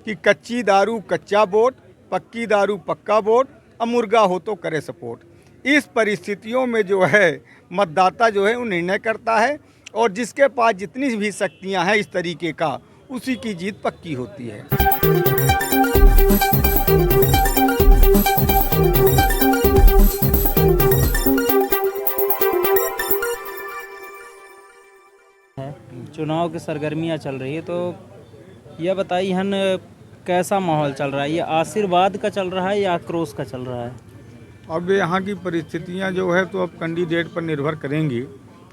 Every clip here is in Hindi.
कि कच्ची दारू कच्चा वोट, पक्की दारू पक्का वोट, अब मुर्गा हो तो करे सपोर्ट। इस परिस्थितियों में जो है मतदाता जो है वो निर्णय करता है और जिसके पास जितनी भी शक्तियां हैं इस तरीके का, उसी की जीत पक्की होती है। चुनाव की सरगर्मियां चल रही है, तो यह बताइए हन कैसा माहौल चल रहा है? ये आशीर्वाद का चल रहा है या आक्रोश का चल रहा है? अब यहाँ की परिस्थितियाँ जो है तो अब कैंडिडेट पर निर्भर करेंगी,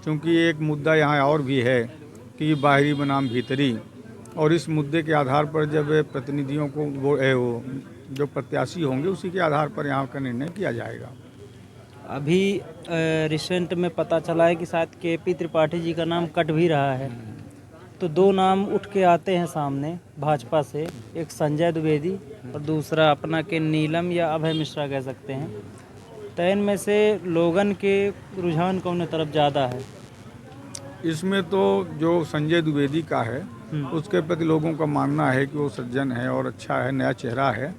क्योंकि एक मुद्दा यहाँ और भी है कि बाहरी बनाम भीतरी, और इस मुद्दे के आधार पर जब प्रतिनिधियों को वो जो प्रत्याशी होंगे उसी के आधार पर यहाँ का निर्णय किया जाएगा। अभी रिसेंट में पता चला है कि शायद केपी त्रिपाठी जी का नाम कट भी रहा है, तो दो नाम उठ के आते हैं सामने भाजपा से, एक संजय द्विवेदी और दूसरा अपना के नीलम या अभय मिश्रा कह सकते हैं। तो इनमें से लोगन के रुझान कौन तरफ ज़्यादा है? इसमें तो जो संजय द्विवेदी का है उसके प्रति लोगों का मानना है कि वो सज्जन है और अच्छा है, नया चेहरा है,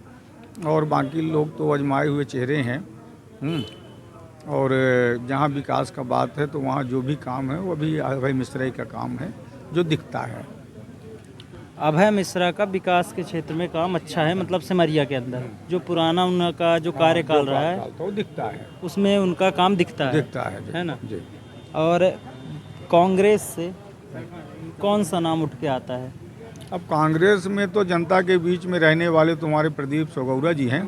और बाकी लोग तो आजमाए हुए चेहरे हैं। और जहाँ विकास का बात है तो वहाँ जो भी काम है वो भी अभय मिश्रा का काम है जो दिखता है। अभय मिश्रा का विकास के क्षेत्र में काम अच्छा है, मतलब सिमरिया के अंदर जो पुराना उनका जो कार्यकाल रहा है तो दिखता है, उसमें उनका काम दिखता है ना जी। और कांग्रेस से कौन सा नाम उठ के आता है? अब कांग्रेस में तो जनता के बीच में रहने वाले तुम्हारे प्रदीप सोगौरा जी हैं,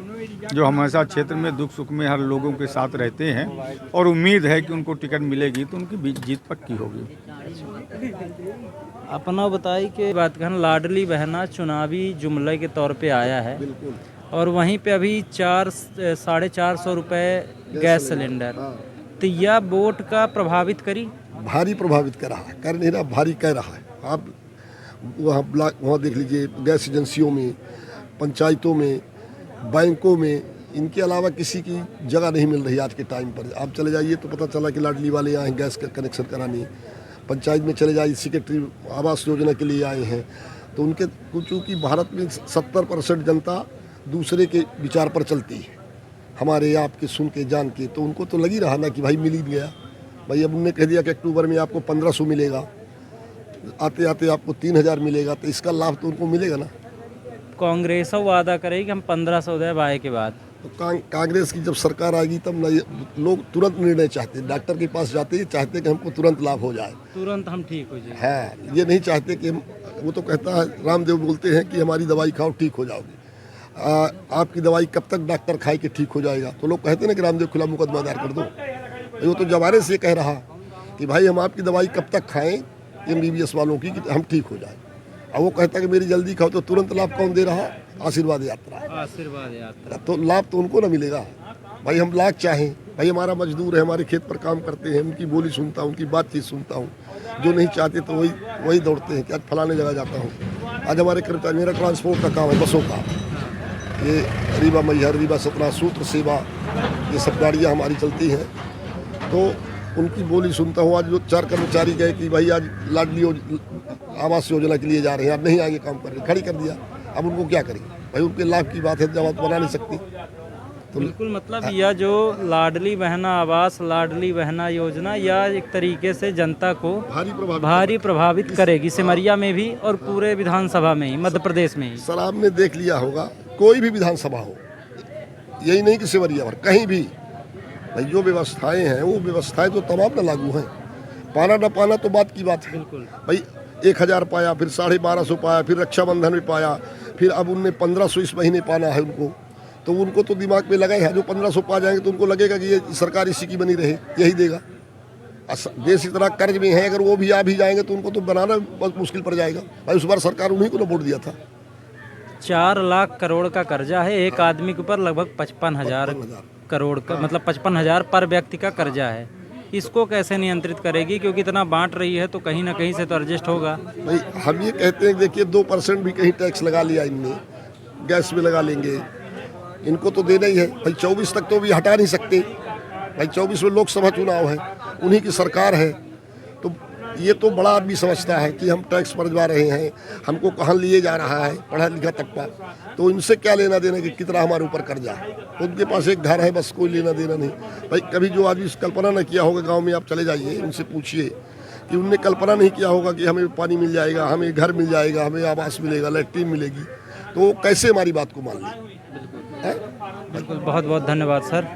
जो हमेशा क्षेत्र में दुख सुख में हर लोगों के साथ रहते हैं, और उम्मीद है कि उनको टिकट मिलेगी तो उनकी जीत पक्की होगी। अपना बताई कि बात कहना, लाडली बहना चुनावी जुमले के तौर पे आया है, और वहीं पे अभी 400-450 रुपये गैस सिलेंडर, तो यह वोट का प्रभावित करी? भारी प्रभावित कर रहा है, कर नहीं रहा, भारी कह रहा है। आप वहाँ देख लीजिए, गैस एजेंसियों में, पंचायतों में, बैंकों में, इनके अलावा किसी की जगह नहीं मिल रही आज के टाइम पर। आप चले जाइए तो पता चला कि लाडली वाले आए हैं गैस का कनेक्शन कराने, पंचायत में चले जाइए सेक्रेटरी आवास योजना के लिए आए हैं, तो उनके चूँकि भारत में 70% जनता दूसरे के विचार पर चलती है, हमारे आपके सुन के जान के, तो उनको तो लगी रहा ना कि भाई मिल ही गया। भाई अब उन्होंने कह दिया कि अक्टूबर में आपको 1500 मिलेगा, आते आते आपको 3000 मिलेगा, तो इसका लाभ तो उनको मिलेगा ना। कांग्रेस वादा करेगी कि हम 1500 दे आए के बाद, तो कांग्रेस की जब सरकार आएगी तब ना लोग तुरंत निर्णय चाहते हैं, डॉक्टर के पास जाते हैं, चाहते कि हमको तुरंत लाभ हो जाए, तुरंत हम ठीक हो जाए। हाँ, ये नहीं चाहते कि वो तो कहता है, रामदेव बोलते हैं कि हमारी दवाई खाओ ठीक हो जाओगे। आपकी दवाई कब तक डॉक्टर खाए कि ठीक हो जाएगा? तो लोग कहते हैं ना कि रामदेव खुला मुकदमा दायर कर दो। वो तो जवारे से कह रहा कि भाई हम आपकी दवाई कब तक खाएं MBBS वालों की कि हम ठीक हो जाए। अब वो कहता कि मेरी जल्दी खाओ, तो तुरंत लाभ कौन दे रहा? आशीर्वाद यात्रा। आशीर्वाद यात्रा तो लाभ तो उनको ना मिलेगा। भाई हम लाख चाहें, भाई हमारा मजदूर है, हमारे खेत पर काम करते हैं, उनकी बोली सुनता हूँ, उनकी बातचीत सुनता हूँ, जो नहीं चाहते तो वही दौड़ते हैं कि आज फलाने जगह जाता हूँ। आज हमारे कर्मचारी, मेरा ट्रांसपोर्ट का काम है, बसों का, ये रीवा मैहर, रीवा सतना, सूत्र सेवा, ये सब गाड़ियाँ हमारी चलती हैं, तो उनकी बोली सुनता हूँ। आज जो 4 कर्मचारी गए कि भाई आज लाडली आवास योजना के लिए जा रहे हैं, अब नहीं आगे काम कर रहे, खड़ी कर दिया, अब उनको क्या करें? भाई उनके लाभ की बात है, जवाब बना नहीं सकती। तो बिल्कुल, मतलब यह जो लाडली बहना आवास, लाडली बहना योजना, यह एक तरीके से जनता को भारी प्रभावित करेगी, सिमरिया में भी और पूरे विधानसभा में ही, मध्य प्रदेश में ही। सर आपने देख लिया होगा, कोई भी विधानसभा हो, यही नहीं कि सिमरिया पर, कहीं भी भाई जो व्यवस्थाएं हैं वो व्यवस्थाएं तो तमाम न लागू हैं। पाना न पाना तो बात की बात है। बिल्कुल भाई 1000 पाया, फिर 1250 पाया, फिर रक्षाबंधन में पाया, फिर अब उनने 1500 इस महीने पाना है उनको, तो उनको तो दिमाग में लगा है जो 1500 पा जाएंगे तो उनको लगेगा कि ये सरकार इसी की बनी रहे, यही देगा। देश इतना कर्ज में है, अगर वो भी आ भी जाएंगे तो उनको तो बनाना बहुत मुश्किल पड़ जाएगा। भाई उस बार सरकार उन्हीं को ना वोट दिया था। 4 लाख करोड़ का कर्जा है एक आदमी के ऊपर, लगभग 55,000 करोड़ का, मतलब 55,000 पर व्यक्ति का कर्जा है। इसको कैसे नियंत्रित करेगी? क्योंकि इतना बांट रही है तो कहीं ना कहीं से तो एडजस्ट होगा। भाई हम ये कहते हैं, देखिए 2% भी कहीं टैक्स लगा लिया इनने, गैस में लगा लेंगे, इनको तो देना ही है। भाई 24 तक तो भी हटा नहीं सकते। भाई 24 में लोकसभा चुनाव है, उन्हीं की सरकार है, तो ये तो बड़ा आदमी समझता है कि हम टैक्स भरवा रहे हैं, हमको कहाँ लिए जा रहा है पढ़ा लिखा तबका, तो इनसे क्या लेना देना कि कितना हमारे ऊपर कर्जा है। उनके पास एक घर है, बस कोई लेना देना नहीं। भाई कभी जो आदमी कल्पना न किया होगा, गाँव में आप चले जाइए, उनसे पूछिए कि उनने कल्पना नहीं किया होगा कि हमें पानी मिल जाएगा, हमें घर मिल जाएगा, हमें आवास मिलेगा, लैट्रीन मिलेगी, तो वो कैसे हमारी बात को मान लें। बिल्कुल, बहुत बहुत धन्यवाद सर।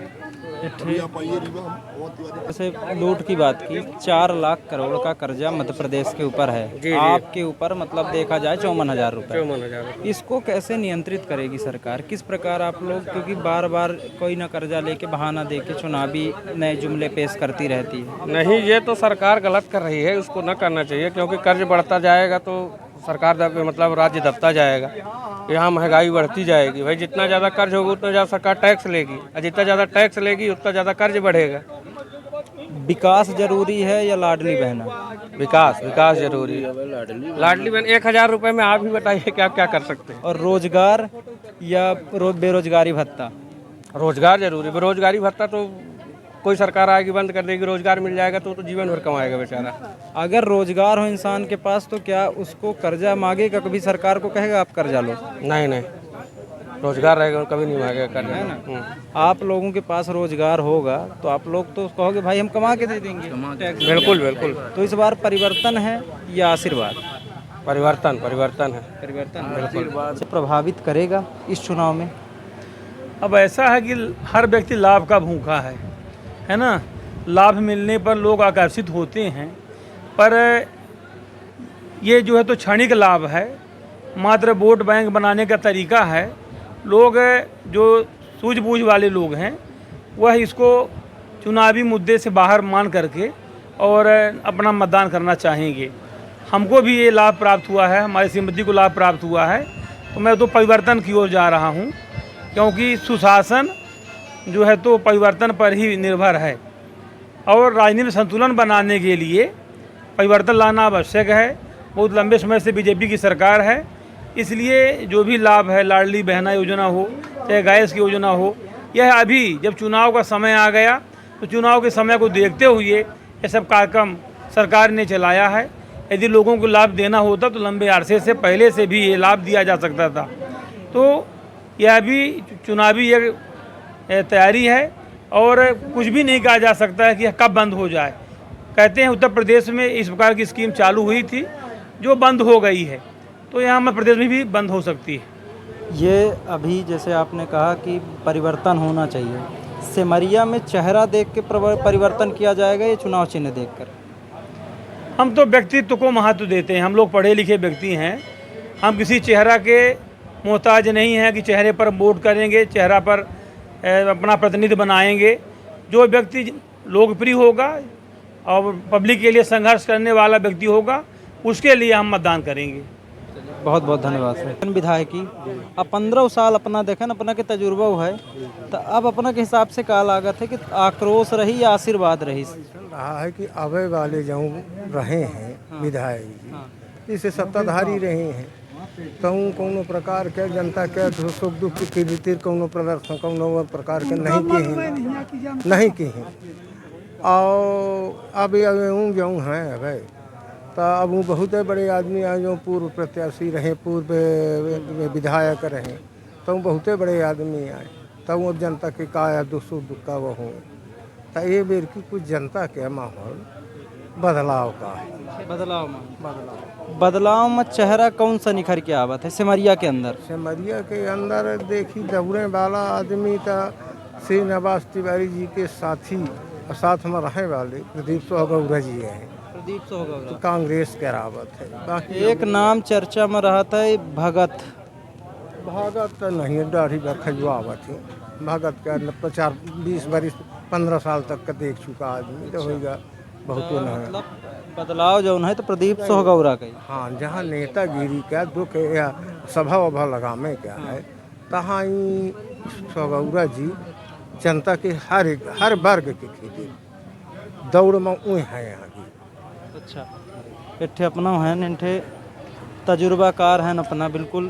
आप आइए रीवा, बहुत तिवारी। जैसे लूट की बात की, 4 लाख करोड़ का कर्जा मध्य प्रदेश के ऊपर है, आपके ऊपर मतलब देखा जाए 54,000 रुपये। इसको कैसे नियंत्रित करेगी सरकार, किस प्रकार आप लोग, क्योंकि बार बार कोई ना कर्जा लेके बहाना दे के चुनावी नए जुमले पेश करती रहती है। नहीं, ये तो सरकार गलत कर रही है, उसको न करना चाहिए, क्योंकि कर्ज बढ़ता जाएगा तो सरकार मतलब राज्य दबता जाएगा, यहाँ महंगाई बढ़ती जाएगी। भाई जितना ज़्यादा कर्ज होगा उतना ज़्यादा सरकार टैक्स लेगी, और जितना ज़्यादा टैक्स लेगी उतना ज़्यादा कर्ज बढ़ेगा। विकास जरूरी है या लाडली बहना? विकास जरूरी है। लाडली बहन 1,000 रुपये में आप ही बताइए कि आप क्या कर सकते हैं। और रोजगार या बेरोजगारी भत्ता? रोजगार जरूरी, बेरोजगारी भत्ता तो कोई सरकार आएगी बंद कर देगी, रोजगार मिल जाएगा तो जीवन भर कमाएगा बेचारा। अगर रोजगार हो इंसान के पास तो क्या उसको कर्जा मांगेगा, कभी सरकार को कहेगा आप कर्जा लो? नहीं, रोजगार रहेगा कभी नहीं मांगेगा कर्जा, है ना। आप लोगों के पास रोजगार होगा तो आप लोग तो कहोगे भाई हम कमा के दे देंगे। बिल्कुल। तो इस बार परिवर्तन है या आशीर्वाद? परिवर्तन है। परिवर्तन से प्रभावित करेगा इस चुनाव में? अब ऐसा है कि हर व्यक्ति लाभ का भूखा है ना। लाभ मिलने पर लोग आकर्षित होते हैं, पर ये जो है तो क्षणिक लाभ है, मात्र वोट बैंक बनाने का तरीका है। लोग जो सूझबूझ वाले लोग हैं वह इसको चुनावी मुद्दे से बाहर मान करके और अपना मतदान करना चाहेंगे। हमको भी ये लाभ प्राप्त हुआ है, हमारी श्रीमती को लाभ प्राप्त हुआ है, तो मैं तो परिवर्तन की ओर जा रहा हूँ, क्योंकि सुशासन जो है तो परिवर्तन पर ही निर्भर है, और राजनीति में संतुलन बनाने के लिए परिवर्तन लाना आवश्यक है। बहुत लंबे समय से बीजेपी की सरकार है, इसलिए जो भी लाभ है, लाडली बहना योजना हो चाहे गैस की योजना हो, यह अभी जब चुनाव का समय आ गया तो चुनाव के समय को देखते हुए ये सब कार्यक्रम सरकार ने चलाया है। यदि लोगों को लाभ देना होता तो लंबे अरसे से पहले से भी ये लाभ दिया जा सकता था। तो यह भी चुनावी एक तैयारी है, और कुछ भी नहीं कहा जा सकता है कि यह कब बंद हो जाए। कहते हैं उत्तर प्रदेश में इस प्रकार की स्कीम चालू हुई थी जो बंद हो गई है, तो यहाँ मध्य प्रदेश में भी बंद हो सकती है। ये अभी जैसे आपने कहा कि परिवर्तन होना चाहिए, सिमरिया में चेहरा देख के परिवर्तन किया जाएगा या चुनाव चिन्ह देखकर? हम तो व्यक्तित्व को महत्व देते हैं, हम लोग पढ़े लिखे व्यक्ति हैं, हम किसी चेहरा के मोहताज नहीं हैं कि चेहरे पर वोट करेंगे, चेहरा पर अपना प्रतिनिधि बनाएंगे। जो व्यक्ति लोकप्रिय होगा और पब्लिक के लिए संघर्ष करने वाला व्यक्ति होगा, उसके लिए हम मतदान करेंगे। बहुत बहुत धन्यवाद सर। विधायकी अब 15 साल अपना देखें, अपना के तजुर्बा हुआ है, तो अब अपना के हिसाब से का लागत है कि आक्रोश रही या आशीर्वाद रही? रहा है कि आवे वाले जो रहे हैं विधायक इसे सत्ताधारी रहे हैं, तो कोनो प्रकार के जनता के सुख दुख के रीति कोनो प्रदर्शन कोनो प्रकार के नहीं की हैं। और अब जो हैं अब तो अब वो बहुत बड़े आदमी आए जो पूर्व प्रत्याशी रहे, पूर्व विधायक रहे, तो बहुत बड़े आदमी आए, तब वो जनता के का दुख का वो हो, तो ये बेर की कुछ जनता के माहौल बदलाव का है। बदलाव में चेहरा कौन सा निखर के आवत है सिमरिया के अंदर? सिमरिया के अंदर देखी दौड़ने वाला आदमी तो श्री नवाज तिवारी जी के साथी और साथ में रहने वाले प्रदीप सोहगौरा जी हैं। प्रदीप सोहगौरा तो कांग्रेस के रावत है। बाकी एक नाम चर्चा में रहा था भगत तो नहीं, दाढ़ी बरखजुआवत है भगत का 20 वर्ष 15 साल तक का देख चुका आदमी तो होगा बहुत नहीं। मतलब बदलाव जो है तो प्रदीप सोहगौरा का ही। हाँ, जहाँ नेतागिरी का दुख या सभा वभा लगामे क्या है, तहाँ ही सोहगौरा जी जनता के हर वर्ग के खेती दौड़ में उह है यहाँ की। अच्छा, इट्ठे अपना है इन्ठे तजुर्बाकार हैं अपना, बिल्कुल